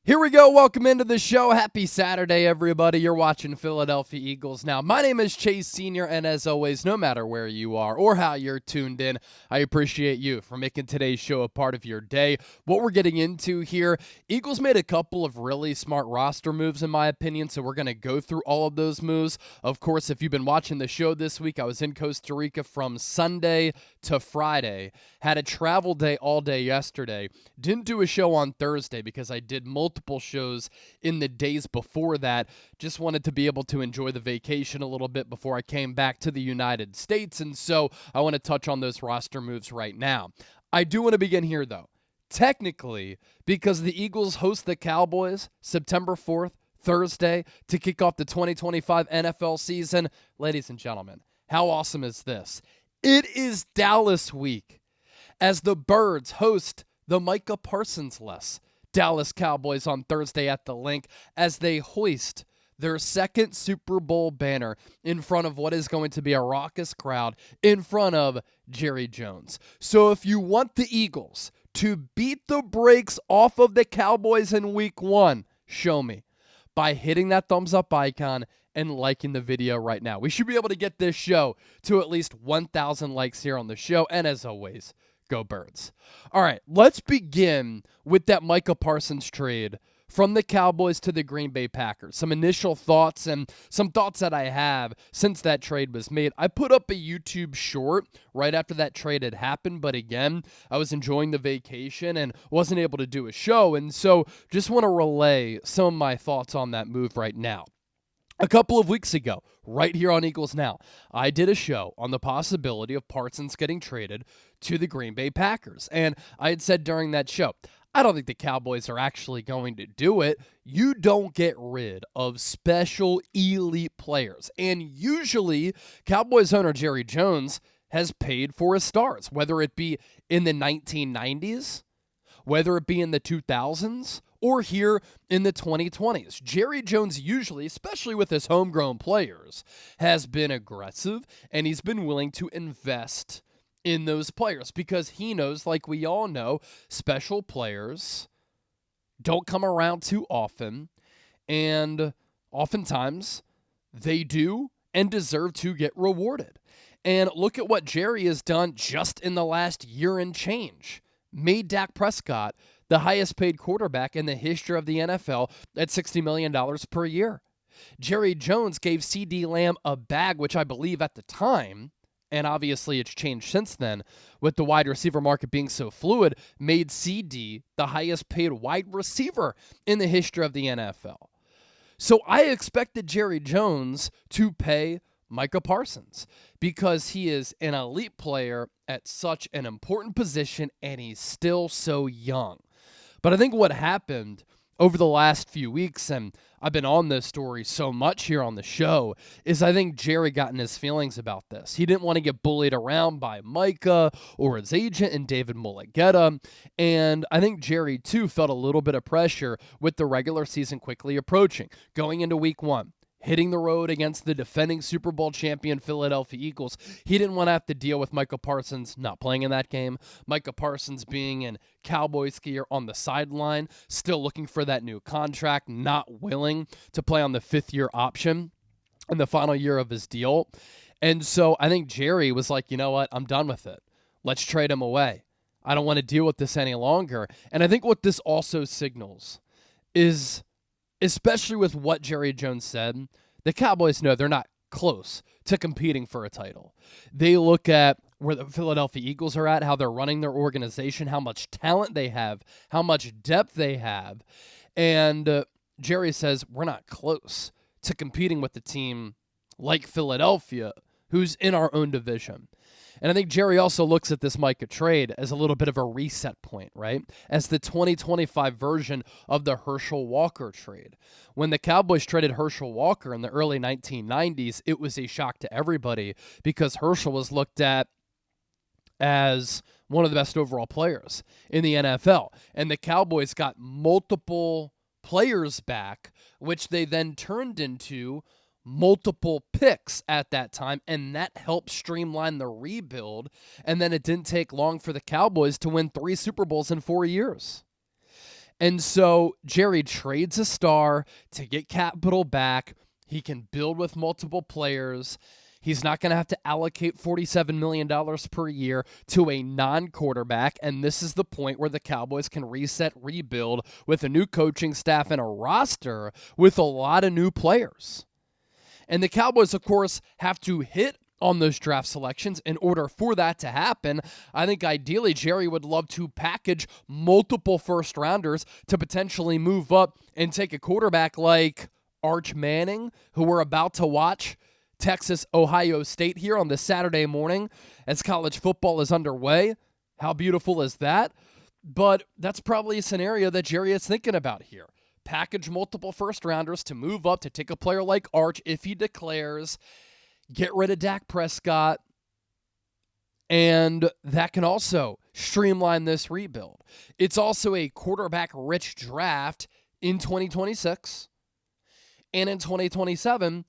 Here we go. Welcome into the show. Happy Saturday, everybody. You're watching Philadelphia Eagles now. My name is Chase Sr., and as always, no matter where you are or how you're tuned in, I appreciate you for making today's show a part of your day. What we're getting into here, Eagles made a couple of really smart roster moves, in my opinion, so we're going to go through all of those moves. Of course, if you've been watching the show this week, I was in Costa Rica from Sunday to Friday. Had a travel day all day yesterday. Didn't do a show on Thursday because I did multiple shows in the days before that. Just wanted to be able to enjoy the vacation a little bit before I came back to the United States, and so I want to touch on those roster moves right now. I do want to begin here, though. Technically, because the Eagles host the Cowboys September 4th, Thursday, to kick off the 2025 NFL season, ladies and gentlemen, how awesome is this? It is Dallas week as the Birds host the Micah Parsons-less Dallas Cowboys on Thursday at the Link as they hoist their second Super Bowl banner in front of what is going to be a raucous crowd in front of Jerry Jones. So if you want the Eagles to beat the brakes off of the Cowboys in week one, show me by hitting that thumbs up icon and liking the video right now. We should be able to get this show to at least 1,000 likes here on the show, and as always, go Birds. All right, let's begin with that Micah Parsons trade from the Cowboys to the Green Bay Packers. Some initial thoughts and some thoughts that I have since that trade was made. I put up a YouTube short right after that trade had happened, but again, I was enjoying the vacation and wasn't able to do a show, and so just want to relay some of my thoughts on that move right now. A couple of weeks ago, right here on Eagles Now, I did a show on the possibility of Parsons getting traded to the Green Bay Packers. And I had said during that show, I don't think the Cowboys are actually going to do it. You don't get rid of special elite players. And usually, Cowboys owner Jerry Jones has paid for his stars, whether it be in the 1990s, whether it be in the 2000s, or here in the 2020s. Jerry Jones usually, especially with his homegrown players, has been aggressive, and he's been willing to invest in those players because he knows, like we all know, special players don't come around too often, and oftentimes they do and deserve to get rewarded. And look at what Jerry has done just in the last year and change. Made Dak Prescott the highest paid quarterback in the history of the NFL at $60 million per year. Jerry Jones gave CeeDee Lamb a bag, which I believe at the time, and obviously it's changed since then, with the wide receiver market being so fluid, made CeeDee the highest paid wide receiver in the history of the NFL. So I expected Jerry Jones to pay Micah Parsons because he is an elite player at such an important position and he's still so young. But I think what happened over the last few weeks, and I've been on this story so much here on the show, is I think Jerry got in his feelings about this. He didn't want to get bullied around by Micah or his agent and David Mulligetta, and I think Jerry, too, felt a little bit of pressure with the regular season quickly approaching, going into week one. Hitting the road against the defending Super Bowl champion Philadelphia Eagles. He didn't want to have to deal with Micah Parsons not playing in that game. Micah Parsons being an Cowboys skier on the sideline, still looking for that new contract, not willing to play on the fifth-year option in the final year of his deal. And so I think Jerry was like, you know what, I'm done with it. Let's trade him away. I don't want to deal with this any longer. And I think what this also signals is, especially with what Jerry Jones said, the Cowboys know they're not close to competing for a title. They look at where the Philadelphia Eagles are at, how they're running their organization, how much talent they have, how much depth they have, and Jerry says we're not close to competing with a team like Philadelphia, who's in our own division. And I think Jerry also looks at this Micah trade as a little bit of a reset point, right? As the 2025 version of the Herschel Walker trade. When the Cowboys traded Herschel Walker in the early 1990s, it was a shock to everybody because Herschel was looked at as one of the best overall players in the NFL. And the Cowboys got multiple players back, which they then turned into multiple picks at that time, and that helped streamline the rebuild. And then it didn't take long for the Cowboys to win 3 Super Bowls in 4 years. And so Jerry trades a star to get capital back. He can build with multiple players. He's not going to have to allocate $47 million per year to a non-quarterback, and this is the point where the Cowboys can reset, rebuild with a new coaching staff and a roster with a lot of new players. And the Cowboys, of course, have to hit on those draft selections. In order for that to happen, I think ideally Jerry would love to package multiple first-rounders to potentially move up and take a quarterback like Arch Manning, who we're about to watch Texas, Ohio State here on this Saturday morning as college football is underway. How beautiful is that? But that's probably a scenario that Jerry is thinking about here. Package multiple first-rounders to move up to take a player like Arch if he declares, get rid of Dak Prescott, and that can also streamline this rebuild. It's also a quarterback-rich draft in 2026 and in 2027,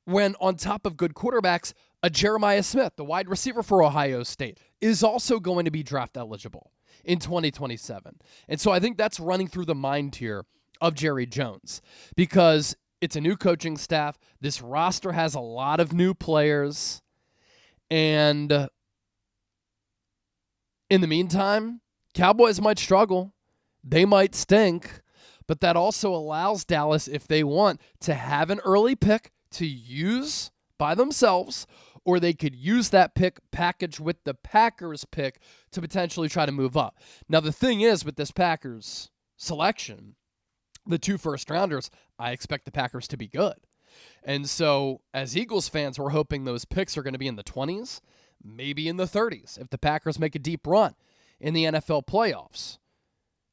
when on top of good quarterbacks, a Jeremiah Smith, the wide receiver for Ohio State, is also going to be draft eligible in 2027. And so I think that's running through the mind here of Jerry Jones, because it's a new coaching staff. This roster has a lot of new players. And in the meantime, Cowboys might struggle. They might stink. But that also allows Dallas, if they want, to have an early pick to use by themselves, or they could use that pick packaged with the Packers pick to potentially try to move up. Now, the thing is, with this Packers selection, the 2 first-rounders, I expect the Packers to be good. And so, as Eagles fans, we're hoping those picks are going to be in the 20s, maybe in the 30s, if the Packers make a deep run in the NFL playoffs.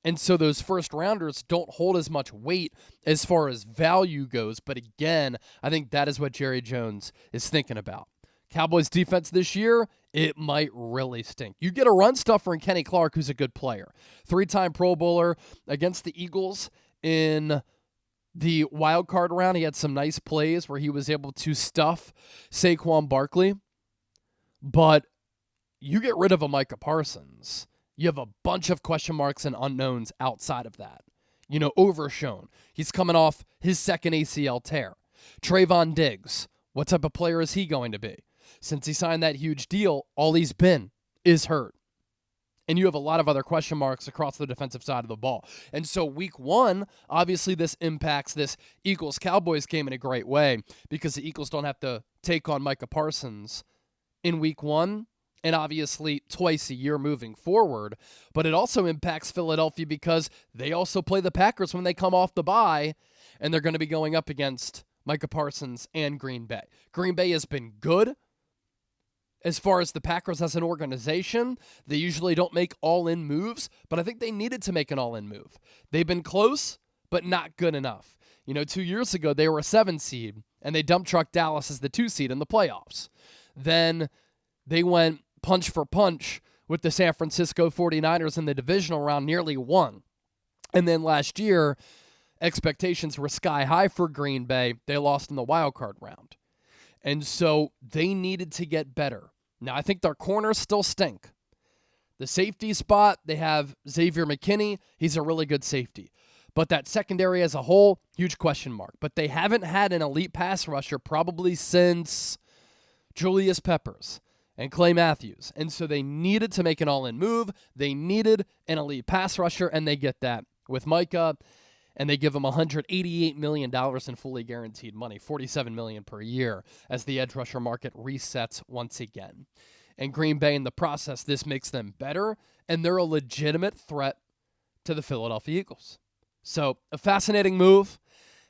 And so those first-rounders don't hold as much weight as far as value goes. But again, I think that is what Jerry Jones is thinking about. Cowboys defense this year, it might really stink. You get a run stuffer in Kenny Clark, who's a good player. 3-time Pro Bowler against the Eagles in the wild card round. He had some nice plays where he was able to stuff Saquon Barkley. But you get rid of a Micah Parsons, you have a bunch of question marks and unknowns outside of that. Overshown. He's coming off his second ACL tear. Trayvon Diggs, what type of player is he going to be? Since he signed that huge deal, all he's been is hurt. And you have a lot of other question marks across the defensive side of the ball. And so week 1, obviously this impacts this Eagles-Cowboys game in a great way, because the Eagles don't have to take on Micah Parsons in week 1. And obviously twice a year moving forward. But it also impacts Philadelphia because they also play the Packers when they come off the bye, and they're going to be going up against Micah Parsons and Green Bay. Green Bay has been good as far as the Packers as an organization. They usually don't make all-in moves, but I think they needed to make an all-in move. They've been close, but not good enough. 2 years ago, they were a 7 seed, and they dump trucked Dallas as the 2 seed in the playoffs. Then they went punch for punch with the San Francisco 49ers in the divisional round, nearly won. And then last year, expectations were sky high for Green Bay. They lost in the wild card round. And so they needed to get better. Now, I think their corners still stink. The safety spot, they have Xavier McKinney. He's a really good safety. But that secondary as a whole, huge question mark. But they haven't had an elite pass rusher probably since Julius Peppers and Clay Matthews. And so they needed to make an all-in move. They needed an elite pass rusher, and they get that with Micah. And they give him $188 million in fully guaranteed money, $47 million per year, as the edge rusher market resets once again. And Green Bay, in the process, this makes them better, and they're a legitimate threat to the Philadelphia Eagles. So a fascinating move,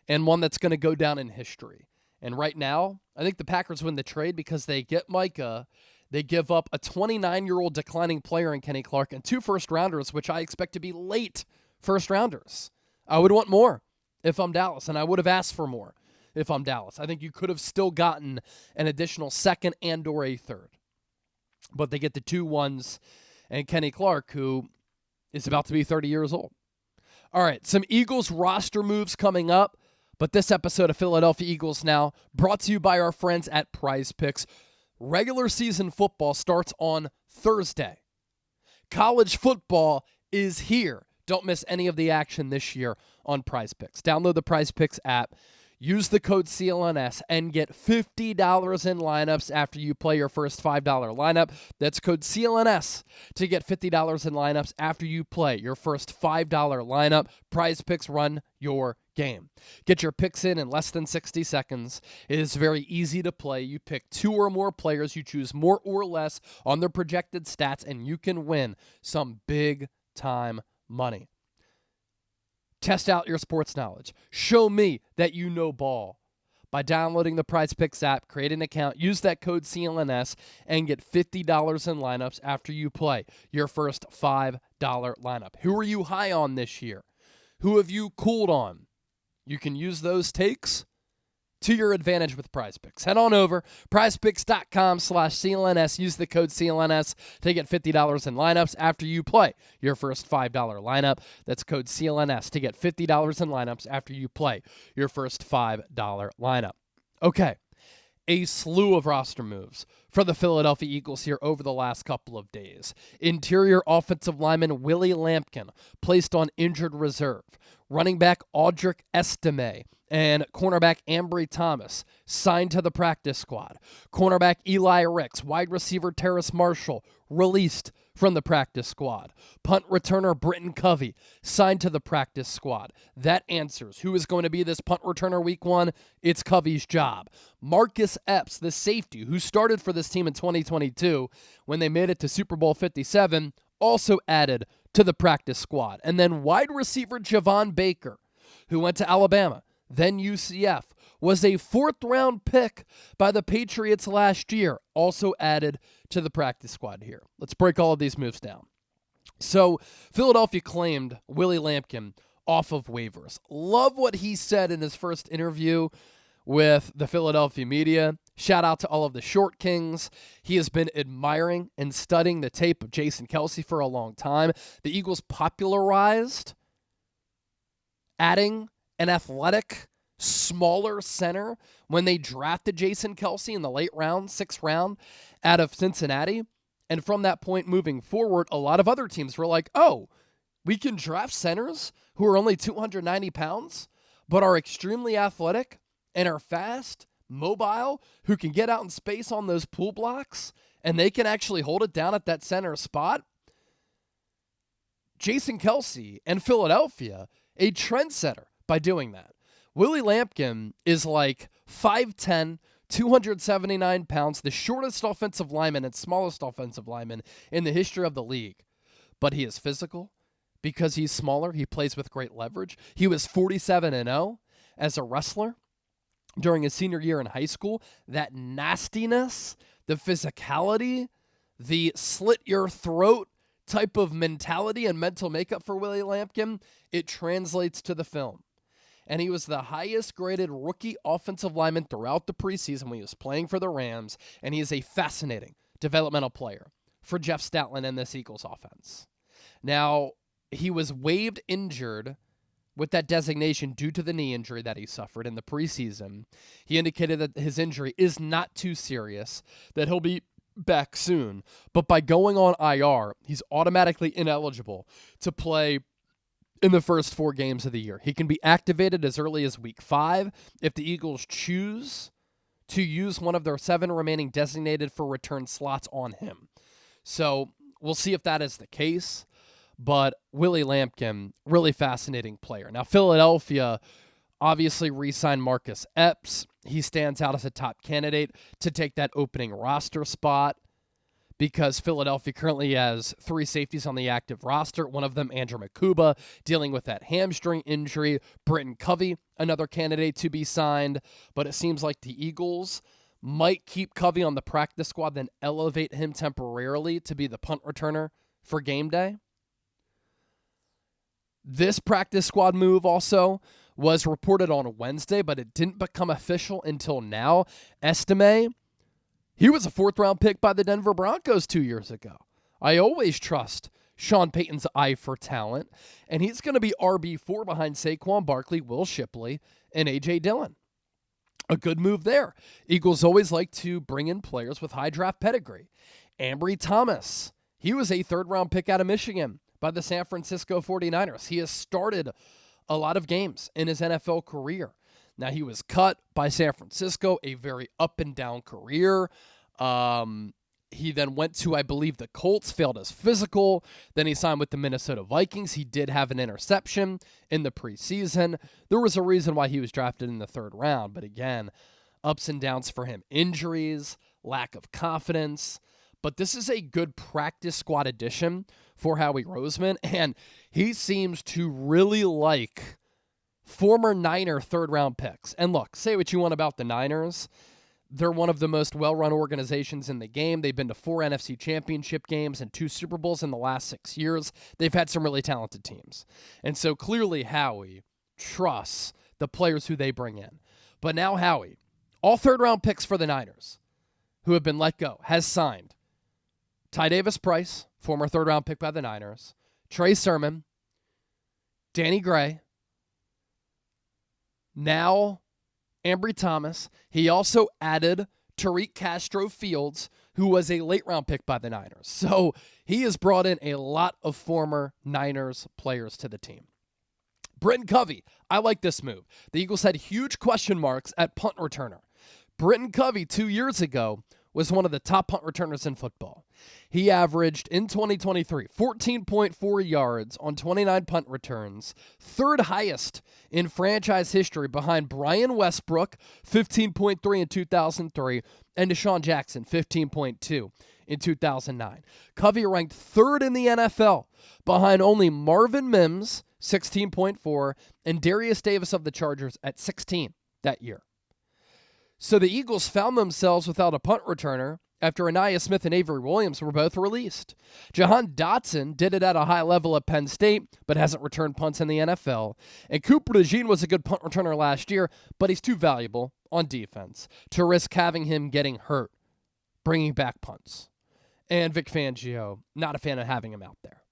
and one that's going to go down in history. And right now, I think the Packers win the trade because they get Micah. They give up a 29-year-old declining player in Kenny Clark and 2 first-rounders, which I expect to be late first-rounders. I would want more if I'm Dallas, and I would have asked for more if I'm Dallas. I think you could have still gotten an additional second and or a third. But they get the 2 ones and Kenny Clark, who is about to be 30 years old. All right, some Eagles roster moves coming up, but this episode of Philadelphia Eagles Now brought to you by our friends at PrizePicks. Regular season football starts on Thursday. College football is here. Don't miss any of the action this year on PrizePicks. Download the PrizePicks app. Use the code CLNS and get $50 in lineups after you play your first $5 lineup. That's code CLNS to get $50 in lineups after you play your first $5 lineup. PrizePicks, run your game. Get your picks in less than 60 seconds. It is very easy to play. You pick 2 or more players. You choose more or less on their projected stats, and you can win some big-time money. Test out your sports knowledge. Show me that you know ball by downloading the PrizePicks app, create an account, use that code CLNS, and get $50 in lineups after you play your first $5 lineup. Who are you high on this year? Who have you cooled on? You can use those takes to your advantage with PrizePicks. Head on over, prizepicks.com/CLNS. Use the code CLNS to get $50 in lineups after you play your first $5 lineup. That's code CLNS to get $50 in lineups after you play your first $5 lineup. Okay, a slew of roster moves for the Philadelphia Eagles here over the last couple of days. Interior offensive lineman Willie Lampkin placed on injured reserve. Running back Audric Estime and cornerback Ambry Thomas signed to the practice squad. Cornerback Eli Ricks, wide receiver Terrace Marshall released from the practice squad. Punt returner Britton Covey signed to the practice squad. That answers who is going to be this punt returner week 1. It's Covey's job. Marcus Epps, the safety who started for this team in 2022 when they made it to Super Bowl 57, also added to the practice squad. And then wide receiver Javon Baker, who went to Alabama, then UCF, was a 4th-round pick by the Patriots last year, also added to the practice squad here. Let's break all of these moves down. So Philadelphia claimed Willie Lampkin off of waivers. Love what he said in his first interview with the Philadelphia media. Shout out to all of the short kings. He has been admiring and studying the tape of Jason Kelce for a long time. The Eagles popularized adding an athletic, smaller center when they drafted Jason Kelce in the late round, 6th round, out of Cincinnati. And from that point moving forward, a lot of other teams were like, oh, we can draft centers who are only 290 pounds, but are extremely athletic and are fast, mobile, who can get out in space on those pull blocks, and they can actually hold it down at that center spot. Jason Kelce and Philadelphia, a trendsetter by doing that. Willie Lampkin is like 5'10", 279 pounds, the shortest offensive lineman and smallest offensive lineman in the history of the league. But he is physical. Because he's smaller, he plays with great leverage. He was 47-0 as a wrestler during his senior year in high school. That nastiness, the physicality, the slit-your-throat type of mentality and mental makeup for Willie Lampkin, it translates to the film. And he was the highest-graded rookie offensive lineman throughout the preseason when he was playing for the Rams, and he is a fascinating developmental player for Jeff Stoutland and this Eagles offense. Now, he was waived injured with that designation due to the knee injury that he suffered in the preseason. He indicated that his injury is not too serious, that he'll be back soon. But by going on IR, he's automatically ineligible to play in the first 4 games of the year. He can be activated as early as week 5 if the Eagles choose to use one of their 7 remaining designated for return slots on him. So we'll see if that is the case. But Willie Lampkin, really fascinating player. Now, Philadelphia obviously re-signed Marcus Epps. He stands out as a top candidate to take that opening roster spot because Philadelphia currently has 3 safeties on the active roster. One of them, Andrew Makuba, dealing with that hamstring injury. Britton Covey, another candidate to be signed. But it seems like the Eagles might keep Covey on the practice squad, then elevate him temporarily to be the punt returner for game day. This practice squad move also was reported on Wednesday, but it didn't become official until now. Estime, he was a 4th-round pick by the Denver Broncos 2 years ago. I always trust Sean Payton's eye for talent, and he's going to be RB4 behind Saquon Barkley, Will Shipley, and A.J. Dillon. A good move there. Eagles always like to bring in players with high draft pedigree. Ambry Thomas, he was a 3rd-round pick out of Michigan by the San Francisco 49ers. He has started a lot of games in his NFL career. Now, he was cut by San Francisco, a very up and down career. He then went to, I believe, the Colts, failed his physical. Then he signed with the Minnesota Vikings. He did have an interception in the preseason. There was a reason why he was drafted in the 3rd round. But again, ups and downs for him. Injuries, lack of confidence. But this is a good practice squad addition for Howie Roseman. And he seems to really like former Niner 3rd-round picks. And look, say what you want about the Niners. They're one of the most well-run organizations in the game. They've been to 4 NFC championship games and 2 Super Bowls in the last 6 years. They've had some really talented teams. And so clearly Howie trusts the players who they bring in. But now Howie, all 3rd-round picks for the Niners who have been let go, has signed Ty Davis-Price, former 3rd-round pick by the Niners, Trey Sermon, Danny Gray, now Ambry Thomas. He also added Tariq Castro-Fields, who was a late-round pick by the Niners. So he has brought in a lot of former Niners players to the team. Britton Covey, I like this move. The Eagles had huge question marks at punt returner. Britton Covey 2 years ago was one of the top punt returners in football. He averaged, in 2023, 14.4 yards on 29 punt returns, 3rd highest in franchise history behind Brian Westbrook, 15.3 in 2003, and Deshaun Jackson, 15.2 in 2009. Covey ranked 3rd in the NFL behind only Marvin Mims, 16.4, and Darius Davis of the Chargers at 16 that year. So the Eagles found themselves without a punt returner after Aniyah Smith and Avery Williams were both released. Jahan Dotson did it at a high level at Penn State, but hasn't returned punts in the NFL. And Cooper DeJean was a good punt returner last year, but he's too valuable on defense to risk having him getting hurt, bringing back punts. And Vic Fangio, not a fan of having him out there.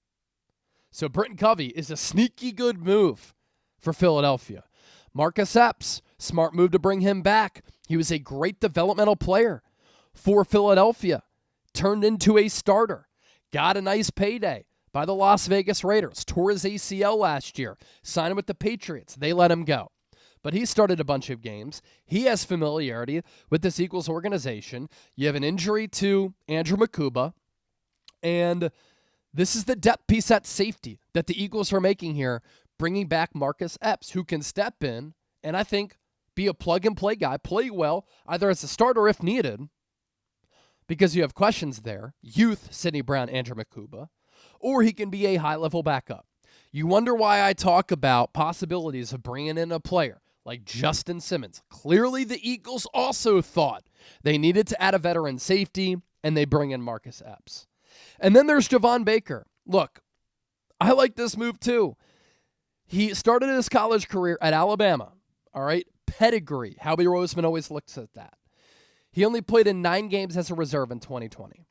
So Britton Covey is a sneaky good move for Philadelphia. Marcus Epps, smart move to bring him back. He was a great developmental player for Philadelphia. Turned into a starter. Got a nice payday by the Las Vegas Raiders. Tore his ACL last year. Signed with the Patriots. They let him go. But he started a bunch of games. He has familiarity with this Eagles organization. You have an injury to Andrew Makuba. And this is the depth piece at safety that the Eagles are making here, bringing back Marcus Epps, who can step in and I think be a plug-and-play guy, play well, either as a starter if needed, because you have questions there, youth, Sidney Brown, Andrew Makuba, or he can be a high-level backup. You wonder why I talk about possibilities of bringing in a player like Justin Simmons. Clearly, the Eagles also thought they needed to add a veteran safety, and they bring in Marcus Epps. And then there's Javon Baker. Look, I like this move too. He started his college career at Alabama, all right? Pedigree. Howie Roseman always looks at that. He only played in 9 games as a reserve in 2020.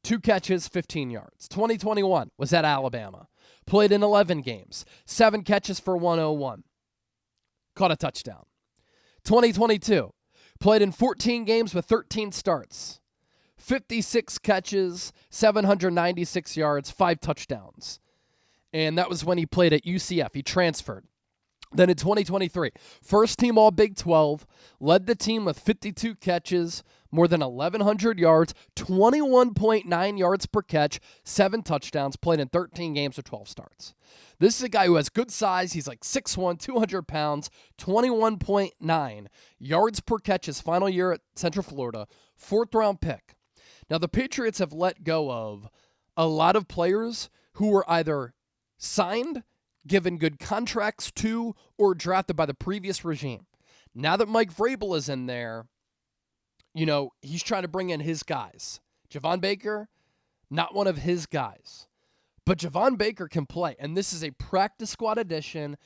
2 catches, 15 yards. 2021 was at Alabama. Played in 11 games. 7 catches for 101. Caught a touchdown. 2022. Played in 14 games with 13 starts. 56 catches, 796 yards, 5 touchdowns. And that was when he played at UCF. He transferred. Then in 2023, first team all Big 12, led the team with 52 catches, more than 1,100 yards, 21.9 yards per catch, 7 touchdowns, played in 13 games with 12 starts. This is a guy who has good size. He's like 6'1", 200 pounds, 21.9 yards per catch his final year at Central Florida, 4th-round pick. Now, the Patriots have let go of a lot of players who were either signed, given good contracts to, or drafted by the previous regime. Now that Mike Vrabel is in there, you know, he's trying to bring in his guys. Javon Baker, not one of his guys. But Javon Baker can play, and this is a practice squad addition,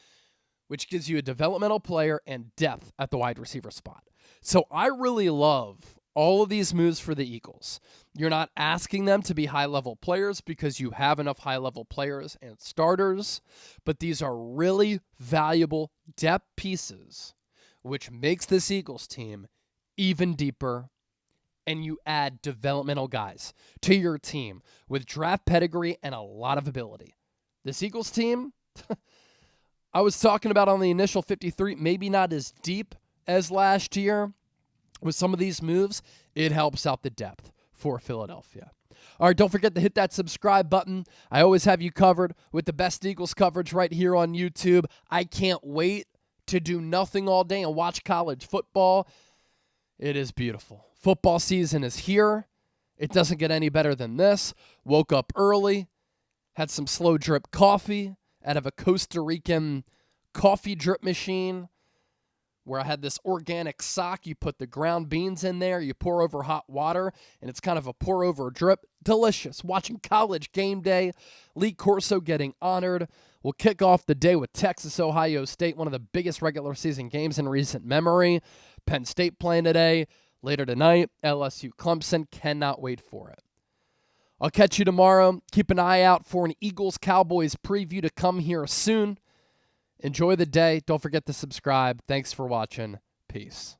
which gives you a developmental player and depth at the wide receiver spot. So I really love all of these moves for the Eagles. You're not asking them to be high-level players because you have enough high-level players and starters, but these are really valuable depth pieces, which makes this Eagles team even deeper and you add developmental guys to your team with draft pedigree and a lot of ability. This Eagles team, I was talking about on the initial 53, maybe not as deep as last year. With some of these moves, it helps out the depth for Philadelphia. All right, don't forget to hit that subscribe button. I always have you covered with the best Eagles coverage right here on YouTube. I can't wait to do nothing all day and watch college football. It is beautiful. Football season is here. It doesn't get any better than this. Woke up early, had some slow drip coffee out of a Costa Rican coffee drip machine where I had this organic sock. You put the ground beans in there, you pour over hot water, and it's kind of a pour over drip. Delicious. Watching College Game Day, Lee Corso getting honored. We'll kick off the day with Texas-Ohio State, one of the biggest regular season games in recent memory. Penn State playing today. Later tonight, LSU Clemson. Cannot wait for it. I'll catch you tomorrow. Keep an eye out for an Eagles-Cowboys preview to come here soon. Enjoy the day. Don't forget to subscribe. Thanks for watching. Peace.